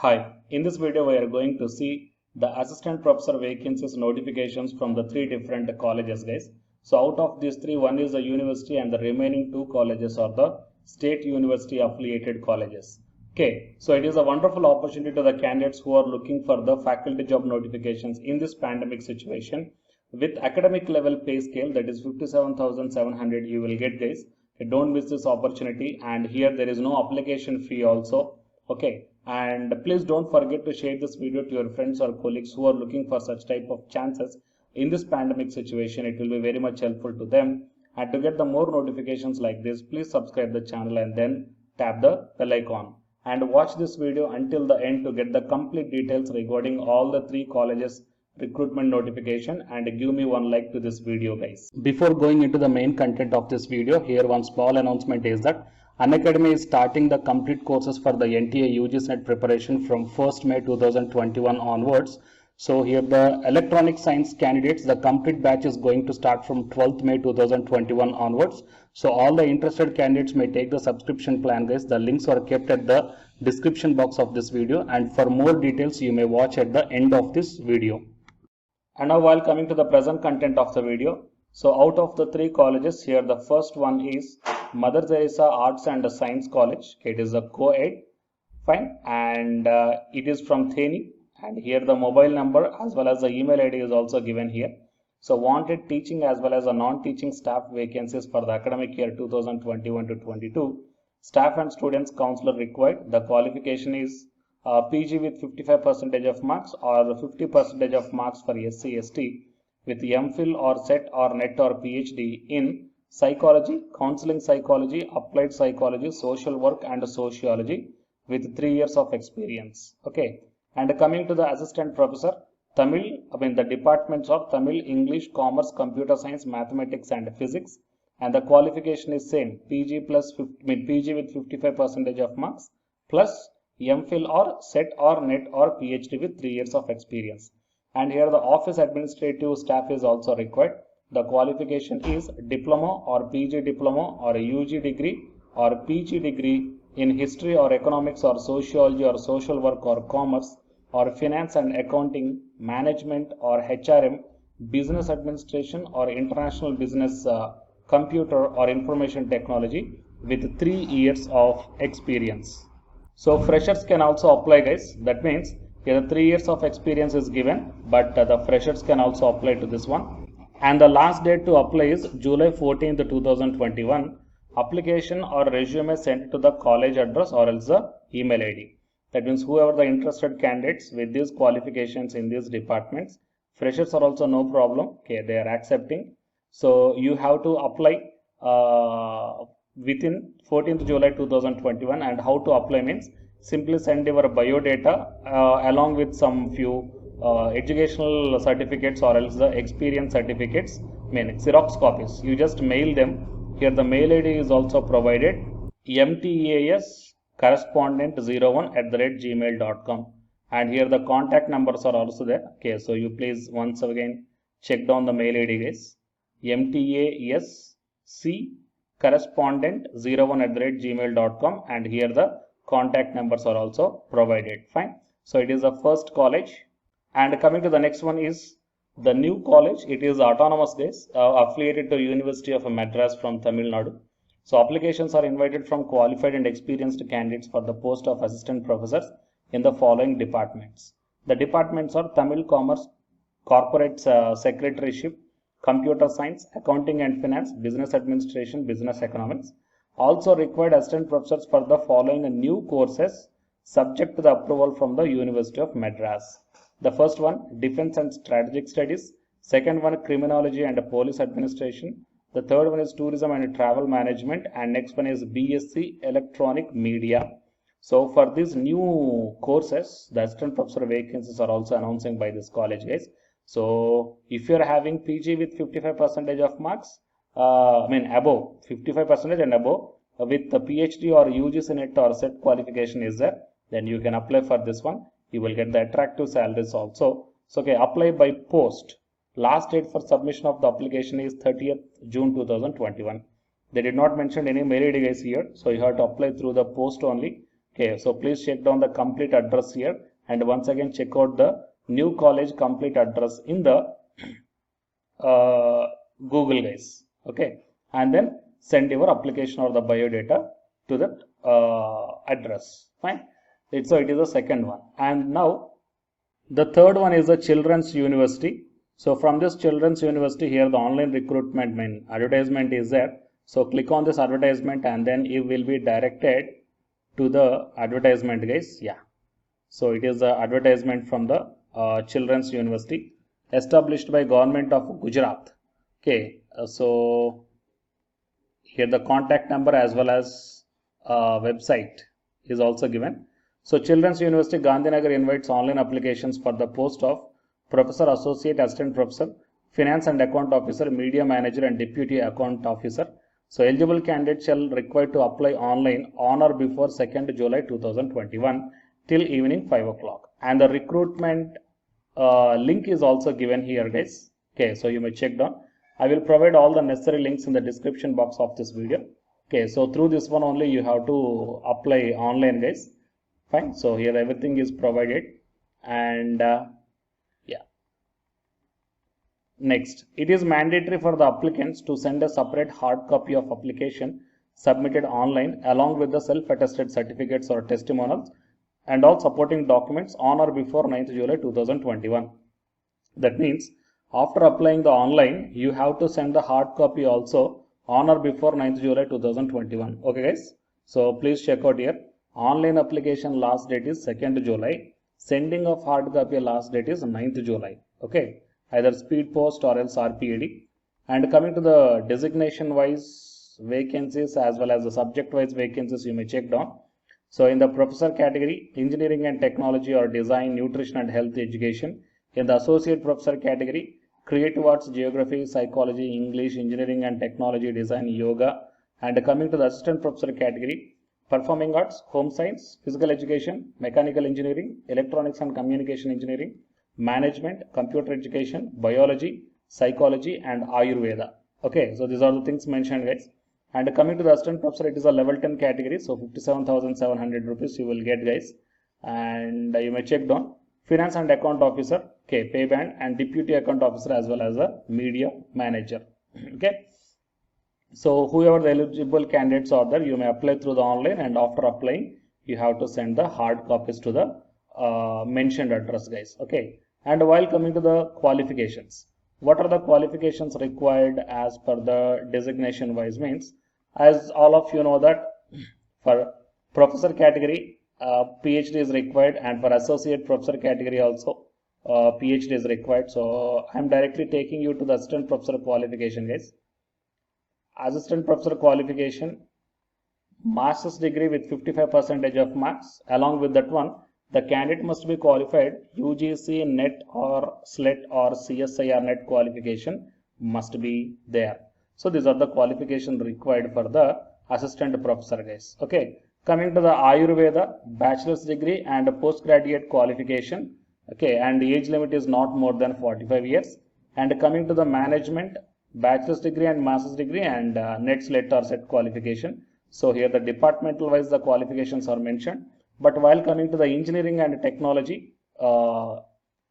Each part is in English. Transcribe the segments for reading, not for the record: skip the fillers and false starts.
Hi, in this video we are going to see the assistant professor vacancies notifications from the three different colleges, guys. So out of these three, one is the university and the remaining two colleges are the state university affiliated colleges. Okay, so it is a wonderful opportunity to the candidates who are looking for the faculty job notifications in this pandemic situation. With academic level pay scale, that is 57,700 you will get, guys. Don't miss this opportunity, and here there is no application fee also. Okay, and please don't forget to share this video to your friends or colleagues who are looking for such type of chances in this pandemic situation. It will be very much helpful to them. And to get the more notifications like this, please subscribe the channel and then tap the bell icon and watch this video until the end to get the complete details regarding all the three colleges recruitment notification, and give me one like to this video, guys. Before going into the main content of this video, here one small announcement is that Unacademy is starting the complete courses for the NTA UGC NET preparation from 1st May 2021 onwards. So here the electronic science candidates, the complete batch is going to start from 12th May 2021 onwards. So all the interested candidates may take the subscription plan, guys. The links are kept at the description box of this video, and for more details you may watch at the end of this video. And now while coming to the present content of the video, so out of the three colleges here, the first one is Mother Teresa Arts and Science College. It is a co-ed, fine, and it is from Theni, and here the mobile number as well as the email ID is also given here. So wanted teaching as well as a non-teaching staff vacancies for the academic year 2021 to 22. Staff and students counselor required. The qualification is PG with 55% of marks or 50% of marks for SC ST with MPhil or SET or NET or PhD in psychology, counseling psychology, applied psychology, social work and sociology with 3 years of experience. Okay, and coming to the assistant professor, Tamil, the departments of Tamil, English, Commerce, Computer Science, Mathematics and Physics, and the qualification is same, PG plus PG with 55% of marks plus MPhil or SET or NET or PhD with 3 years of experience. And here the office administrative staff is also required. The qualification is diploma or PG diploma or UG degree or PG degree in history or economics or sociology or social work or commerce or finance and accounting, management or HRM, business administration or international business, computer or information technology with 3 years of experience. So freshers can also apply, guys. That means here 3 years of experience is given, but the freshers can also apply to this one. And the last date to apply is July 14th, 2021. Application or resume sent to the college address or else the email ID. That means whoever the interested candidates with these qualifications in these departments, freshers are also no problem. Okay, they are accepting. So you have to apply within 14th July 2021, and how to apply means simply send your biodata along with some few educational certificates or else the experience certificates, Xerox copies. You just mail them. Here the mail ID is also provided, mtas correspondent01@gmail.com, and here the contact numbers are also there. Okay, so you please once again check down the mail ID, guys. mtasc correspondent01@gmail.com, and here the contact numbers are also provided. Fine. So it is the first college. And coming to the next one is the new college. It is autonomous, guys, affiliated to University of Madras from Tamil Nadu. So applications are invited from qualified and experienced candidates for the post of assistant professors in the following departments. The departments are Tamil, Commerce, Corporate Secretaryship, Computer Science, Accounting and Finance, Business Administration, Business Economics. Also required assistant professors for the following new courses subject to the approval from the University of Madras. The first one, Defense and Strategic Studies. Second one, Criminology and Police Administration. The third one is Tourism and Travel Management, and next one is BSc Electronic Media. So for these new courses, the assistant professor vacancies are also announcing by this college, guys. So if you are having PG with 55% of marks, above 55% and above, with the PhD or UGC NET or SET qualification is there, then you can apply for this one. You will get the attractive salaries also. So okay, apply by post. Last date for submission of the application is 30th June 2021. They did not mention any mail ID, guys, here, so you have to apply through the post only. Okay, so please check down the complete address here, and once again check out the new college complete address in the Google, guys. Okay, and then send your application or the biodata to that address. Fine. So it is the second one. And now the third one is the Children's University. So from this Children's University, here the online recruitment advertisement is there. So click on this advertisement and then it will be directed to the advertisement, guys. Yeah. So it is the advertisement from the Children's University, established by Government of Gujarat. Okay. So here the contact number as well as website is also given. So Children's University Gandhinagar invites online applications for the post of Professor, Associate, Assistant Professor, Finance and Account Officer, Media Manager and Deputy Account Officer. So eligible candidates shall required to apply online on or before 2nd July 2021 till evening 5 o'clock. And the recruitment link is also given here, guys. Okay, so you may check down. I will provide all the necessary links in the description box of this video. Okay, so through this one only you have to apply online, guys. Fine. So here everything is provided, and yeah. Next, it is mandatory for the applicants to send a separate hard copy of application submitted online along with the self-attested certificates or testimonials and all supporting documents on or before 9th July 2021. That means after applying the online, you have to send the hard copy also on or before 9th July 2021. Okay, guys. So please check out here. Online application last date is 2nd July. Sending of hard copy last date is 9th July. Okay. Either speed post or else RPAD. And coming to the designation wise vacancies as well as the subject wise vacancies, you may check down. So in the professor category, engineering and technology or design, nutrition and health education. In the associate professor category, creative arts, geography, psychology, English, engineering and technology, design, yoga. And coming to the assistant professor category, performing arts, home science, physical education, mechanical engineering, electronics and communication engineering, management, computer education, biology, psychology and Ayurveda. Okay, so these are the things mentioned, guys. And coming to the assistant professor, it is a level 10 category. So 57,700 rupees you will get, guys. And you may check down. Finance and account officer, okay, pay band, and deputy account officer as well as a media manager. Okay. So whoever the eligible candidates are there, you may apply through the online, and after applying, you have to send the hard copies to the mentioned address, guys. Okay. And while coming to the qualifications, what are the qualifications required as per the designation wise means? As all of you know that for professor category, PhD is required, and for associate professor category also PhD is required. So I am directly taking you to the assistant professor qualification, guys. Assistant professor qualification, master's degree with 55% of marks. Along with that one, the candidate must be qualified UGC NET or SLET or CSIR NET qualification must be there. So these are the qualifications required for the assistant professor, guys. Okay. Coming to the Ayurveda, bachelor's degree and postgraduate qualification. Okay, and the age limit is not more than 45 years. And coming to the management, bachelor's degree and master's degree and NET, SLET or SET qualification. So here the departmental wise the qualifications are mentioned. But while coming to the engineering and technology,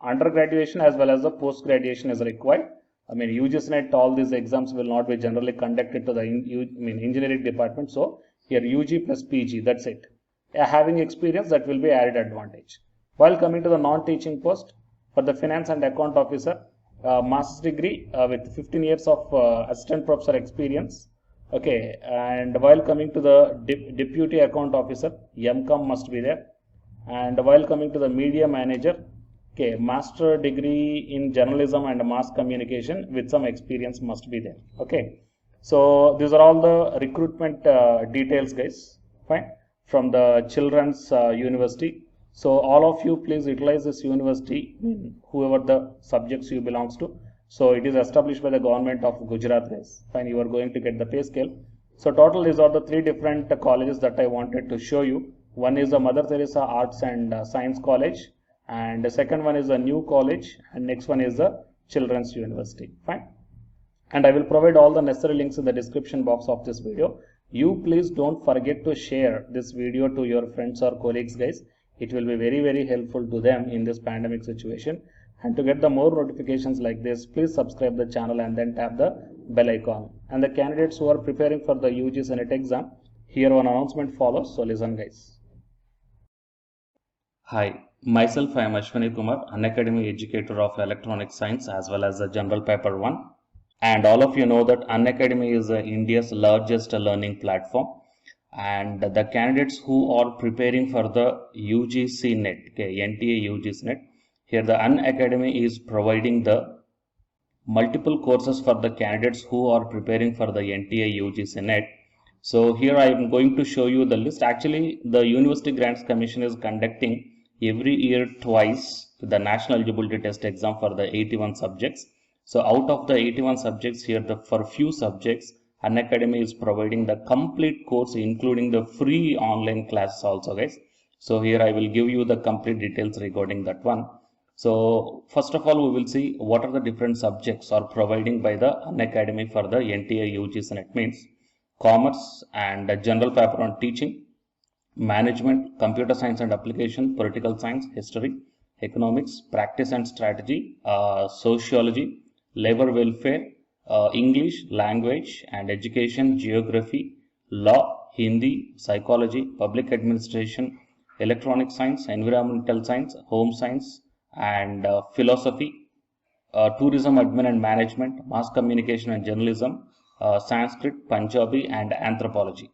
undergraduation as well as the post graduation is required. I mean UGC NET, all these exams will not be generally conducted to the engineering department. So here UG plus PG, that's it. Having experience, that will be added advantage. While coming to the non-teaching post, for the finance and account officer, master's degree with 15 years of assistant professor experience. Okay, and while coming to the deputy account officer, MCOM must be there. And while coming to the media manager, okay, master degree in journalism and mass communication with some experience must be there. Okay. So these are all the recruitment details, guys. Fine, from the Children's University. So all of you please utilize this university, whoever the subjects you belongs to. So it is established by the government of Gujarat, guys. Fine, you are going to get the pay scale. So total these are the three different colleges that I wanted to show you. One is the Mother Teresa Arts and Science College, and the second one is a new college, and next one is the Children's University. Fine. And I will provide all the necessary links in the description box of this video. you please don't forget to share this video to your friends or colleagues, guys. It will be very helpful to them in this pandemic situation. And to get the more notifications like this, please subscribe the channel and then tap the bell icon. And the candidates who are preparing for the UG Senate exam, here one announcement follows, so listen, guys. Hi, myself I am Ashwani Kumar, Unacademy educator of Electronic Science as well as the General Paper 1. And all of you know that Unacademy is India's largest learning platform. And the candidates who are preparing for the UGC NET, okay, NTA UGC NET, here the Unacademy is providing the multiple courses for the candidates who are preparing for the NTA UGC NET. So here I am going to show you the list. Actually, the University Grants Commission is conducting every year twice the National Eligibility Test exam for the 81 subjects. So out of the 81 subjects here, for few subjects, Unacademy is providing the complete course, including the free online classes also, guys. So here I will give you the complete details regarding that one. So first of all, we will see what are the different subjects are providing by the Unacademy for the NTA UGC NET. Means commerce and general paper on teaching, management, computer science and application, political science, history, economics, practice and strategy, sociology, labor welfare, English, language and education, geography, law, Hindi, psychology, public administration, electronic science, environmental science, home science and philosophy, tourism, admin and management, mass communication and journalism, Sanskrit, Punjabi and anthropology.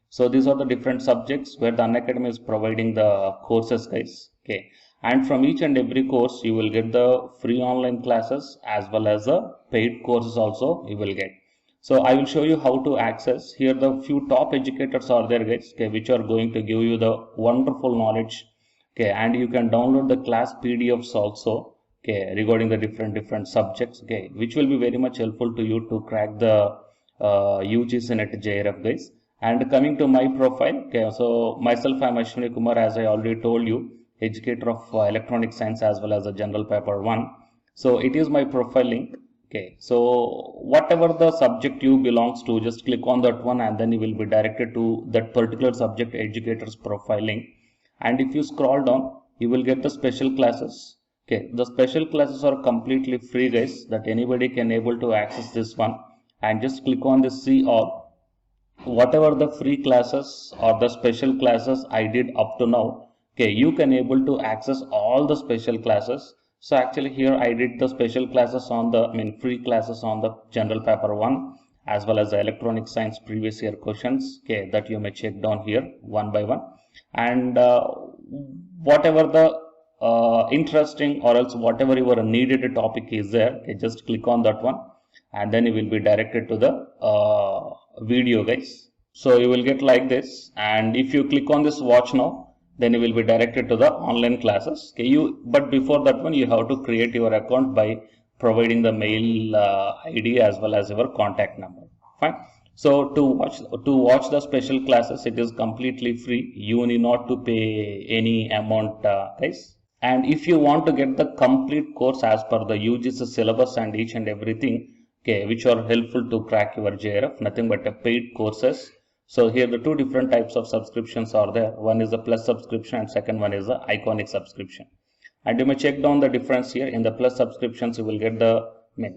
So these are the different subjects where the Unacademy is providing the courses, guys. Okay. And from each and every course, you will get the free online classes as well as the paid courses also you will get. So I will show you how to access. Here the few top educators are there, guys, okay, which are going to give you the wonderful knowledge. Okay, and you can download the class PDFs also, okay, regarding the different subjects, okay, which will be very much helpful to you to crack the UGC NET JRF, guys. And coming to my profile, okay, so myself I am Ashwani Kumar, as I already told you, educator of electronic science as well as a general paper 1. So it is my profile link. Okay, so whatever the subject you belongs to, just click on that one and then you will be directed to that particular subject educator's profile link. And if you scroll down, you will get the special classes. Okay, the special classes are completely free, guys, that anybody can able to access this one. And just click on the see all. Whatever the free classes or the special classes I did up to now, okay, you can able to access all the special classes. So actually here I did the special classes on the, free classes on the general paper 1 as well as the electronic science previous year questions, okay, that you may check down here one by one. And whatever the interesting or else whatever your needed topic is there, okay, just click on that one and then you will be directed to the video, guys. So you will get like this, and if you click on this watch now, then you will be directed to the online classes. Okay, but before that one, you have to create your account by providing the mail ID as well as your contact number. Fine. So to watch the special classes, it is completely free. You need not to pay any amount, guys. And if you want to get the complete course as per the UGC syllabus and each and everything, okay, which are helpful to crack your JRF, nothing but a paid courses. So here the two different types of subscriptions are there. One is the plus subscription and second one is the iconic subscription. And you may check down the difference here. In the plus subscriptions, you will get the,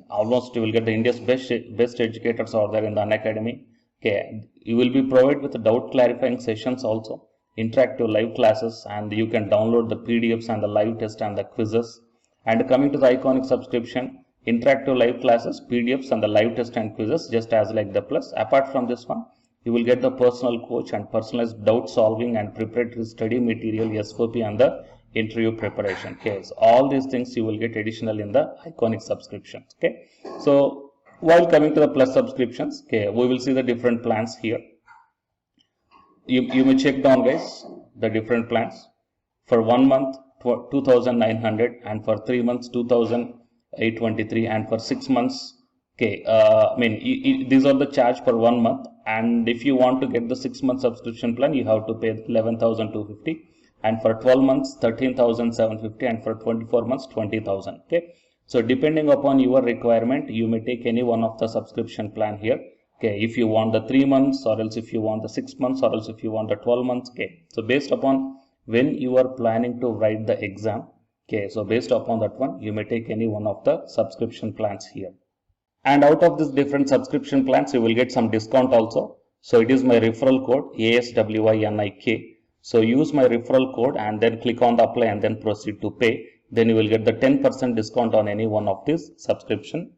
almost you will get the India's best educators are there in the Unacademy. Okay, you will be provided with doubt clarifying sessions also, interactive live classes, and you can download the PDFs and the live test and the quizzes. And coming to the iconic subscription, interactive live classes, PDFs and the live test and quizzes, just as like the plus. Apart from this one, you will get the personal coach and personalized doubt solving and preparatory study material, SOP and the interview preparation. Okay, so all these things you will get additional in the iconic subscriptions. Okay, so while coming to the plus subscriptions, okay, we will see the different plans here. You may check down, guys, the different plans. For 1 month 2,900 and for 3 months 2,823 and for 6 months, okay, these are the charge for 1 month. And if you want to get the 6 month subscription plan, you have to pay 11,250, and for 12 months 13,750, and for 24 months 20,000. Okay, so depending upon your requirement, you may take any one of the subscription plan here. Okay, if you want the 3 months, or else if you want the 6 months, or else if you want the 12 months. Okay, so based upon when you are planning to write the exam, okay, so based upon that one, you may take any one of the subscription plans here. And out of this different subscription plans, you will get some discount also. So it is my referral code ASWINIK. So use my referral code and then click on the apply and then proceed to pay. Then you will get the 10% discount on any one of these subscription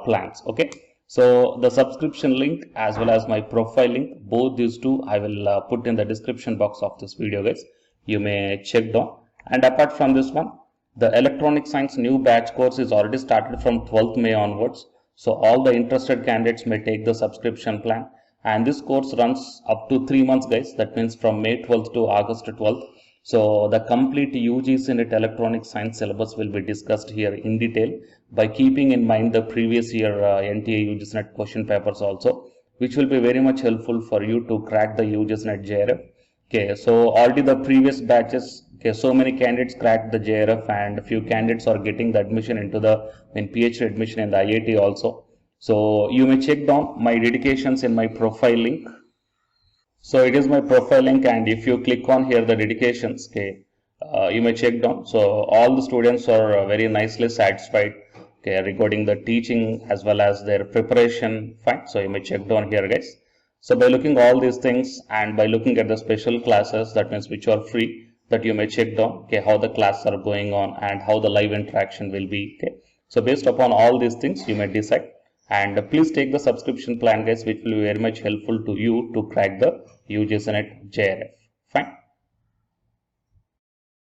plans. Okay. So the subscription link as well as my profile link, both these two I will put in the description box of this video, guys. You may check down. And apart from this one, the electronic science new batch course is already started from 12th May onwards. So all the interested candidates may take the subscription plan, and this course runs up to 3 months, guys. That means from May 12th to August 12th. So the complete UGC NET electronic science syllabus will be discussed here in detail by keeping in mind the previous year NTA UGC NET question papers also, which will be very much helpful for you to crack the UGC NET JRF. Okay, so already the previous batches, okay, so many candidates cracked the JRF and a few candidates are getting the admission into the PhD admission in the IIT also. So you may check down my dedications in my profile link. So it is my profile link, and if you click on here the dedications, okay, you may check down. So all the students are very nicely satisfied, okay, regarding the teaching as well as their preparation. Fine. So you may check down here, guys. So by looking all these things and by looking at the special classes, that means which are free, that you may check down, okay, how the classes are going on and how the live interaction will be. Okay. So based upon all these things, you may decide. And please take the subscription plan, guys, which will be very much helpful to you to crack the UGC NET JRF. Fine.